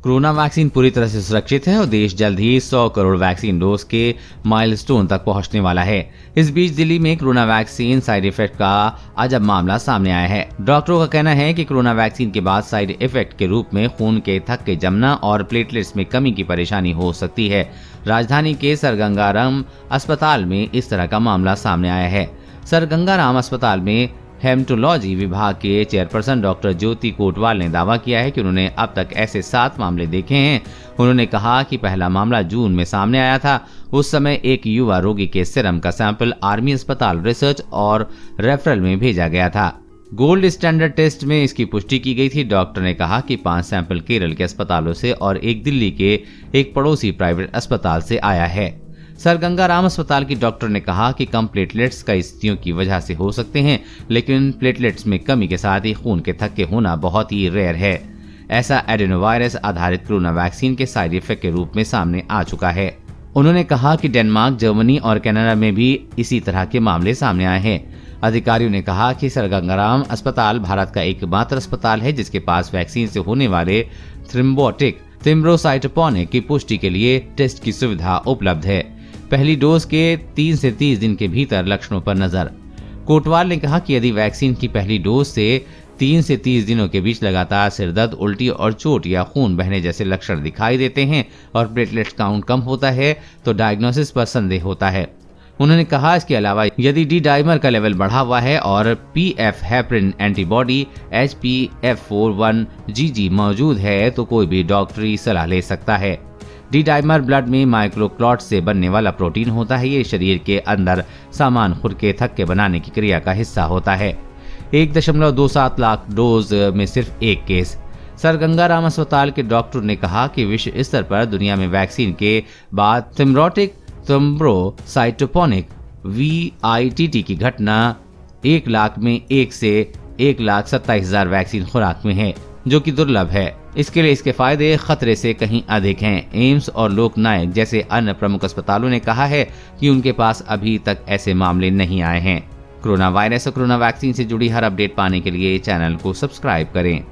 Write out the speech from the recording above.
Corona vaccine पूरी तरह से सुरक्षित है और देश जल्द ही 100 करोड़ वैक्सीन डोज के माइलस्टोन तक पहुंचने वाला है। इस बीच दिल्ली में कोरोना वैक्सीन साइड इफेक्ट का अजब मामला सामने आया है। डॉक्टरों का कहना है कि कोरोना वैक्सीन के बाद साइड इफेक्ट के रूप में खून के थक्के जमना और प्लेटलेट्स में कमी की परेशानी हो सकती है। राजधानी के सर गंगाराम अस्पताल में इस तरह का मामला सामने आया है। सर गंगाराम अस्पताल में हेमेटोलॉजी विभाग के चेयरपर्सन डॉक्टर ज्योति कोटवाल ने दावा किया है कि उन्होंने अब तक ऐसे 7 मामले देखे हैं। उन्होंने कहा कि पहला मामला जून में सामने आया था। उस समय एक युवा रोगी के सीरम का सैंपल आर्मी अस्पताल रिसर्च और रेफरल में भेजा गया था। गोल्ड स्टैंडर्ड टेस्ट में इसकी पुष्टि की गई थी। डॉक्टर ने कहा कि 5 सैंपल केरल के अस्पतालों से और एक दिल्ली के एक पड़ोसी प्राइवेट अस्पताल से आया है। सर गंगाराम अस्पताल की डॉक्टर ने कहा कि कम प्लेटलेट्स कई स्थितियों की वजह से हो सकते हैं, लेकिन प्लेटलेट्स में कमी के साथ ही खून के थक्के होना बहुत ही रेयर है। ऐसा एडेनोवायरस आधारित कोरोना वैक्सीन के साइड इफेक्ट के रूप में सामने आ चुका है। उन्होंने कहा कि डेनमार्क, जर्मनी और कनाडा में भी इसी तरह के मामले सामने आए हैं। अधिकारियों ने कहा कि सर गंगाराम अस्पताल भारत का एकमात्र अस्पताल है जिसके पास वैक्सीन से होने वाले थ्रोम्बोसाइटोपेनिक की पुष्टि के लिए टेस्ट की सुविधा उपलब्ध है। पहली डोज के 3 से 30 दिन के भीतर लक्षणों पर नजर। कोटवाल ने कहा कि यदि वैक्सीन की पहली डोज से 3 से 30 दिनों के बीच लगातार सिरदर्द, उल्टी और चोट या खून बहने जैसे लक्षण दिखाई देते हैं और प्लेटलेट्स काउंट कम होता है तो डायग्नोसिस पर संदेह होता है। उन्होंने कहा इसके अलावा यदि डी डाइमर का लेवल बढ़ा हुआ है और पीएफ हेपरिन एंटीबॉडी HPF41GG मौजूद है तो कोई भी डॉक्टरी सलाह ले सकता है। डी डाइमर ब्लड में माइक्रोक्लॉट से बनने वाला प्रोटीन होता है। ये शरीर के अंदर सामान खुद के थक्के बनाने की क्रिया का हिस्सा होता है। 1.27 लाख डोज में सिर्फ एक केस। सर गंगाराम अस्पताल के डॉक्टर ने कहा कि विश्व स्तर पर दुनिया में वैक्सीन के बाद थ्रोम्बोसाइटोपेनिक VITT की घटना 1 लाख में 1 से 1,27,000 वैक्सीन खुराक में है, जो कि दुर्लभ है। इसके लिए इसके फायदे खतरे से कहीं अधिक हैं। एम्स और लोकनायक जैसे अन्य प्रमुख अस्पतालों ने कहा है कि उनके पास अभी तक ऐसे मामले नहीं आए हैं। कोरोना वायरस और कोरोना वैक्सीन से जुड़ी हर अपडेट पाने के लिए चैनल को सब्सक्राइब करें।